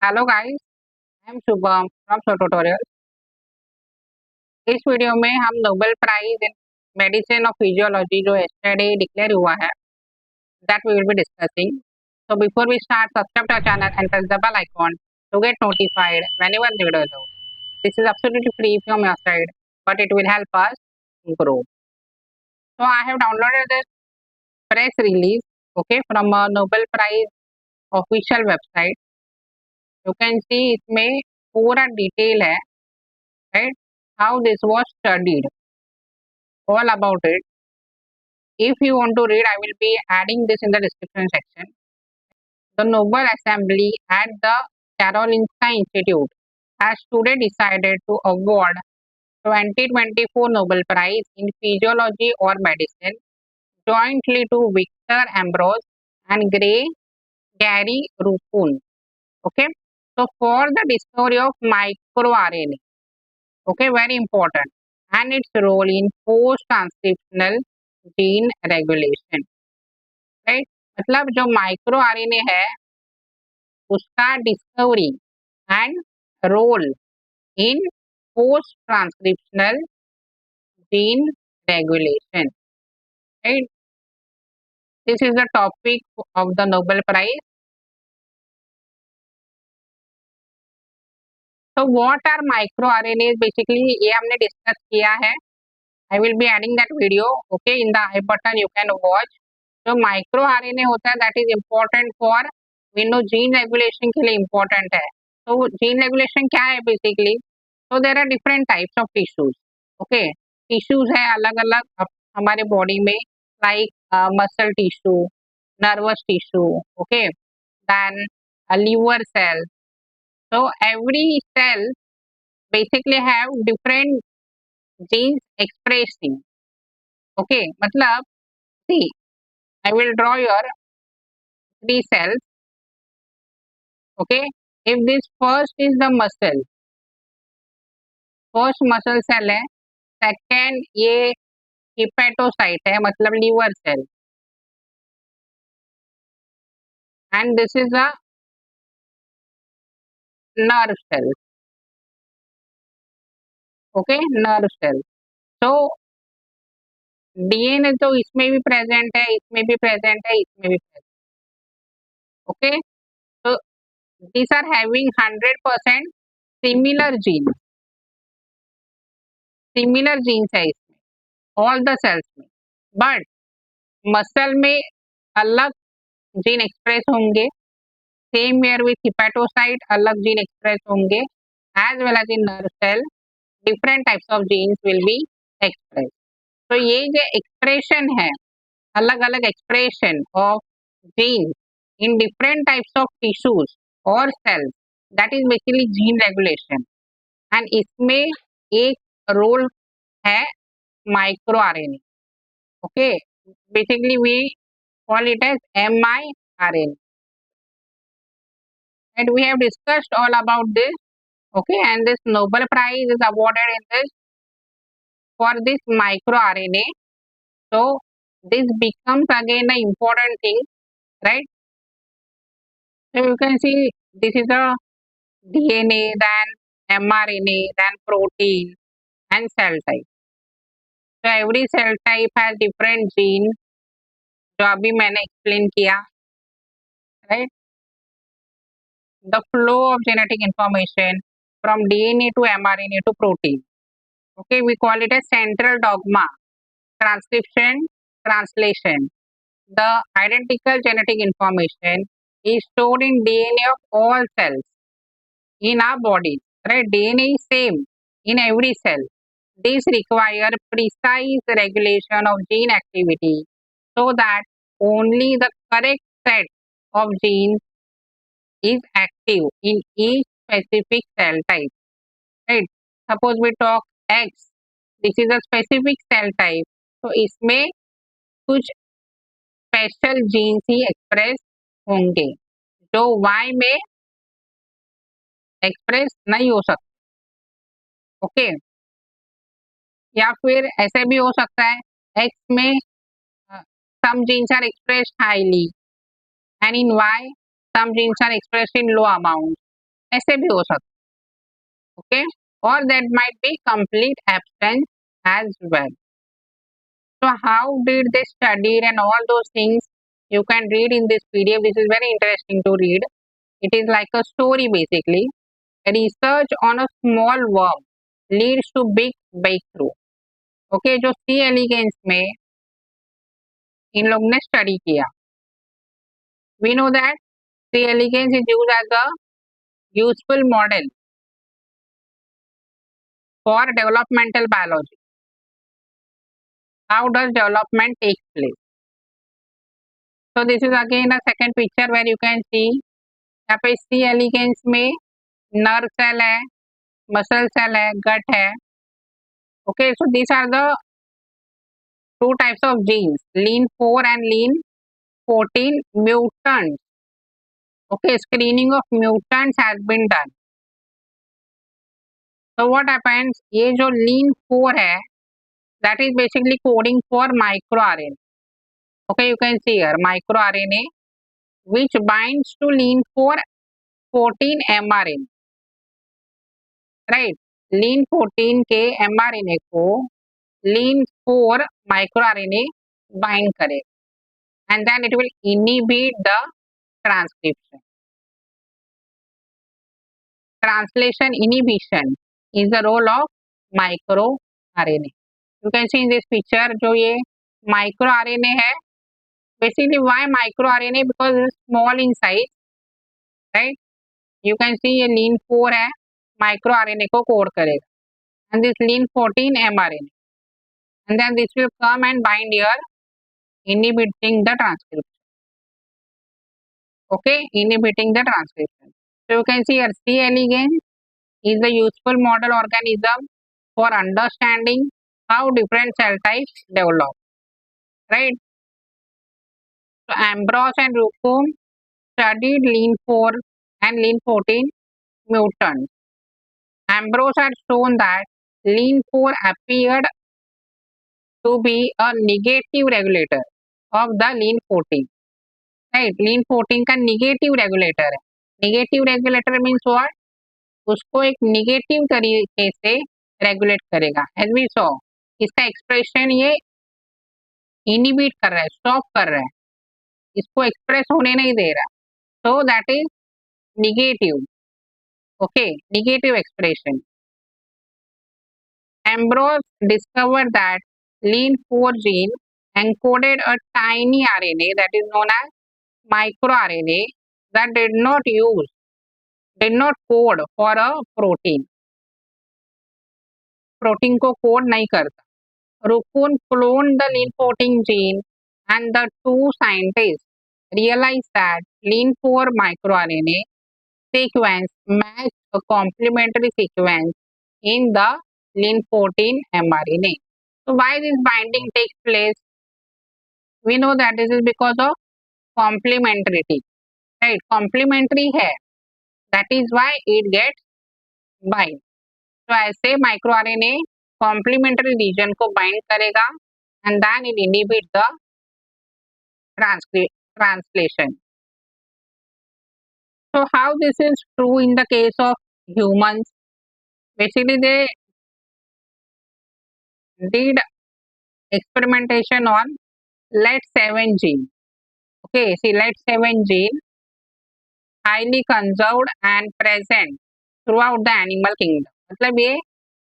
Hello guys, I am Shubham from show tutorial. इस video में हम नोबेल प्राइज इन मेडिसिन और फिजियोलॉजी जो यस्टरडे डिक्लेयर हुआ है, that we will be discussing. So before we start, subscribe to our channel and press the bell icon to get notified whenever the video is out. This is absolutely free from your side, but it will help us grow. So I have downloaded this press release, okay, from a Nobel Prize official website. You can see इसमें पूरा detail है, right? How this was studied, all about it. If you want to read, I will be adding this in the description section. The Nobel Assembly at the Karolinska Institute has today decided to award 2024 Nobel Prize in Physiology or Medicine jointly to Victor Ambros and Gary Rufun. Okay, so for the discovery of microRNA, okay, very important, and its role in post-transcriptional gene regulation, right. मतलब जो micro RNA है उसका discovery and role in post transcriptional gene regulation, right. This is the topic of the Nobel prize. तो what are micro RNA, basically ये हमने discuss किया है। I will be adding that video, okay, in the i button, you can watch. जो micro RNA होता है that is important for, we know gene regulation के लिए इम्पोर्टेंट है। तो जीन रेगुलेशन क्या है बेसिकली? तो there are different types of tissues, okay. Tissues है अलग अलग हमारे बॉडी में, like muscle tissue, nervous tissue, okay, then liver cell. So every cell basically have different genes expressing, okay, मतलब see, I will draw your three cells, okay. If this first is the muscle, first muscle cell है, second ये hepatocyte है मतलब liver cell, and this is a nerve cell, okay, nerve cell. तो DNA तो इसमें भी present है, इसमें भी प्रेजेंट है, इसमें भी प्रेजेंट, ओके। तो these are having 100% similar gene, similar genes है इसमें ऑल द सेल्स में, बट मसल में अलग जीन एक्सप्रेस होंगे, सेम वेयर विथ हिपेटोसाइट अलग जीन एक्सप्रेस होंगे, as well as in nerve cell different types of genes will be express. तो ये जो एक्सप्रेशन है, अलग अलग expression of genes in different types of tissues और cells, that is basically gene regulation. And इसमें एक रोल है micro RNA, okay, basically we call it as miRNA, and we have discussed all about this, okay, and this Nobel Prize is awarded in this for this microRNA. So this becomes again an important thing, right? So you can see this is a DNA, then mRNA, then protein and cell type. So every cell type has different gene, जो अभी मैंने explain किया, right? The flow of genetic information from DNA to mRNA to protein. Okay, we call it a central dogma, transcription, translation. The identical genetic information is stored in DNA of all cells in our body, right? DNA is same in every cell. This require precise regulation of gene activity so that only the correct set of genes is active in each specific cell type, right? Suppose we talk X, this is a specific cell type, तो इसमें कुछ special jeans ही express होंगे जो Y में express नहीं हो सकते, okay. या फिर ऐसे भी हो सकता है X में some genes are expressed highly and in Y some genes are expressed in low amount, ऐसे भी हो सकता है, ओके, और that might be complete absence as well. So how did they study and all those things you can read in this PDF. This is very interesting to read. It is like a story basically. Research on a small worm leads to big breakthrough. Okay, जो सी elegance में इन लोग ने study किया. We know that C. elegans is used as a useful model for developmental biology. How does development take place? So this is again a second picture where you can see यहाँ पे C. elegans में nerve cell है, muscle cell है, gut है. Okay, so these are the two types of genes, lean 4 and lean 14 mutants. Okay, screening of mutants has been done. So what happens? ये जो lean 4 है, that is basically coding for microRNA. Okay, you can see here microRNA which binds to lean 4 14 mRNA. Right? Lean 14 के mRNA को lean 4 microRNA bind करे and then it will inhibit the transcription. Translation inhibition is the role of microRNA. You can see in this picture जो ये microRNA है. Basically why microRNA? Because it is small in size, right? You can see ये lean 4 है, microRNA को code करेगा, and this lean 14 mRNA, and then this will come and bind here, inhibiting the transcription. Okay, inhibiting the transcription. So you can see here C. elegans is a useful model organism for understanding how different cell types develop, right? So Ambrose and Rucum studied lean 4 and lean 14 mutants. Ambrose had shown that lean 4 appeared to be a negative regulator of the lean 14. Right? Lean 14 का negative regulator है. Negative regulator means what? उसको एक negative तरीके से regulate करेगा. As we saw, इसका expression ये inhibit कर रहा है, stop कर रहा है. इसको express होने नहीं दे रहा. So that is negative. Okay, negative expression. Ambrose discovered that lean 4 gene encoded a tiny RNA that is known as microRNA that did not code for a protein. Protein को code नहीं करता. Rukun cloned the lean 14 gene and the two scientists realized that lean 4 microRNA sequence matched a complementary sequence in the lean 14 mRNA. So why this binding takes place? We know that this is because of complementarity, right? Complementary है, that is why it gets bind. तो ऐसे microRNA complementary region को bind करेगा and then it inhibits the translation. So how this is true in the case of humans? Basically they did experimentation on LET7 gene. Okay, see LET7 gene highly conserved and present throughout the animal kingdom. मतलब ये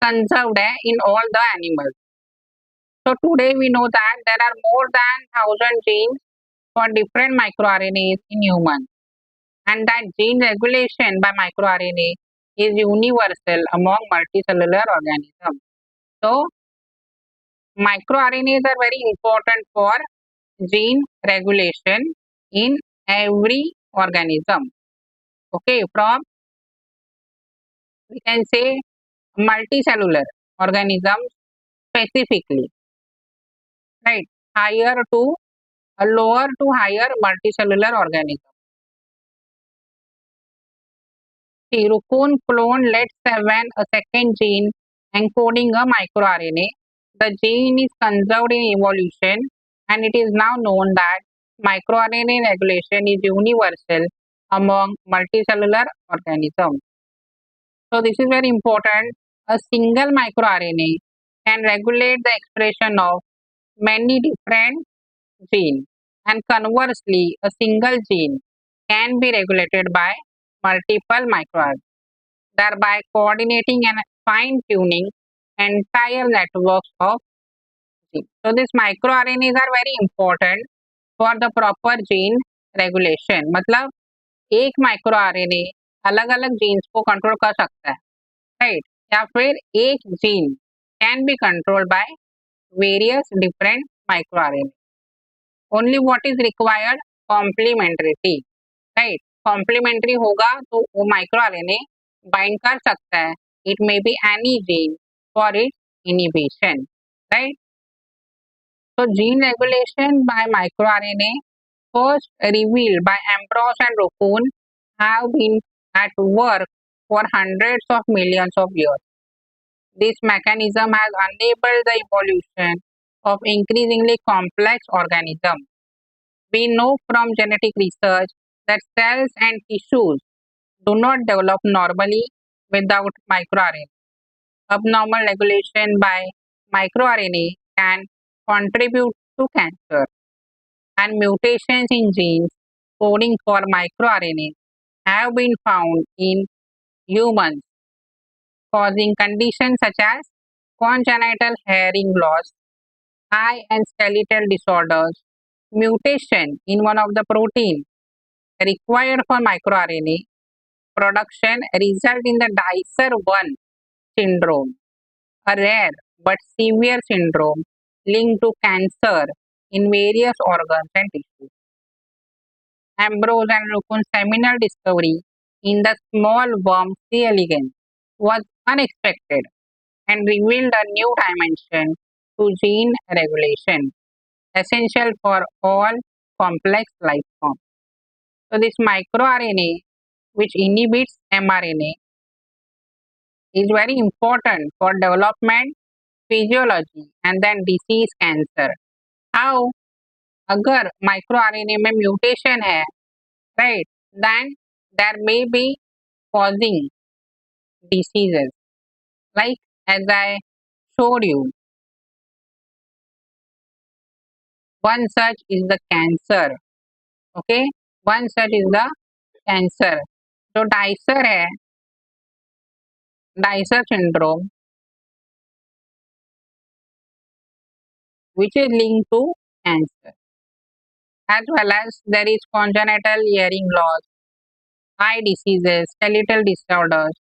conserved है in all the animals. So today we know that there are more than 1,000 genes for different microRNAs in humans, and that gene regulation by microRNA is universal among multicellular organisms. So microRNAs are very important for gene regulation in every organism. Okay, from we can say multicellular organisms specifically, right? Higher to lower to higher multicellular organism. See, Rukun cloned LET7, a second gene encoding a microRNA. The gene is conserved in evolution, and it is now known that microRNA regulation is universal among multicellular organisms. So this is very important. A single microRNA can regulate the expression of many different genes, and conversely, a single gene can be regulated by multiple microRNA, thereby coordinating and fine-tuning entire networks of genes. So these microRNAs are very important for the proper gene regulation. मतलब एक micro RNA अलग अलग jeans को control कर सकता है, right? या फिर एक gene can be controlled by various different micro RNA. Only what is required? Complementarity, right? Complementary होगा तो वो माइक्रो आरएनए बाइंड कर सकता है. It may be any gene for its inhibition, right? So gene regulation by microRNA, first revealed by Ambrose and Raccoon, have been at work for hundreds of millions of years. This mechanism has enabled the evolution of increasingly complex organisms. We know from genetic research that cells and tissues do not develop normally without microRNA. Abnormal regulation by microRNA can contribute to cancer, and mutations in genes coding for microRNA have been found in humans, causing conditions such as congenital hearing loss, eye and skeletal disorders. Mutation in one of the proteins required for microRNA production result in the Dicer 1 syndrome, a rare but severe syndrome linked to cancer in various organs and tissues. Ambrose and Raccoon's seminal discovery in the small worm C. elegans was unexpected and revealed a new dimension to gene regulation, essential for all complex life forms. So this microRNA, which inhibits mRNA, is very important for development, physiology, and then disease cancer. How? अगर micro RNA में mutation है, right, then there may be causing diseases, like as I showed you. One such is the cancer. Okay, one such is the cancer. जो dicer है, dicer syndrome, which is linked to cancer, as well as there is congenital hearing loss, eye diseases, skeletal disorders.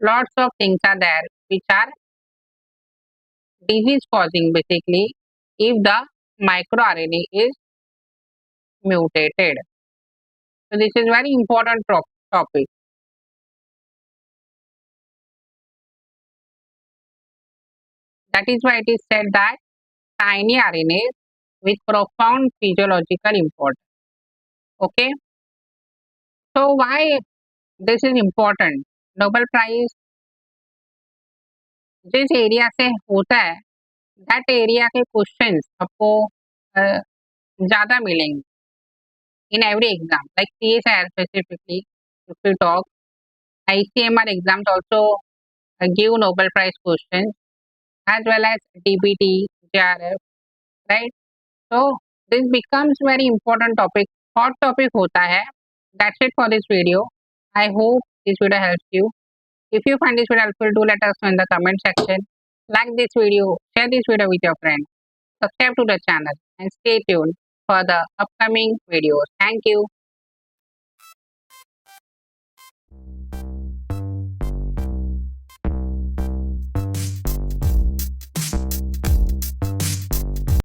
Lots of things are there which are disease causing basically if the microRNA is mutated. So this is very important topic. That is why it is said that tiny RNAs with profound physiological importance. Okay. So why this is important? Nobel Prize जिस area से होता है, that area के questions आपको ज़्यादा मिलेंगे in every exam. Like CSIR specifically, if we talk, ICMR exams also give Nobel Prize questions, as well as DBT, JRF, right? So this becomes very important topic, hot topic होता है. That's it for this video. I hope this video helps you. If you find this video helpful, do let us know in the comment section. Like this video, share this video with your friends, subscribe to the channel, and stay tuned for the upcoming videos. Thank you.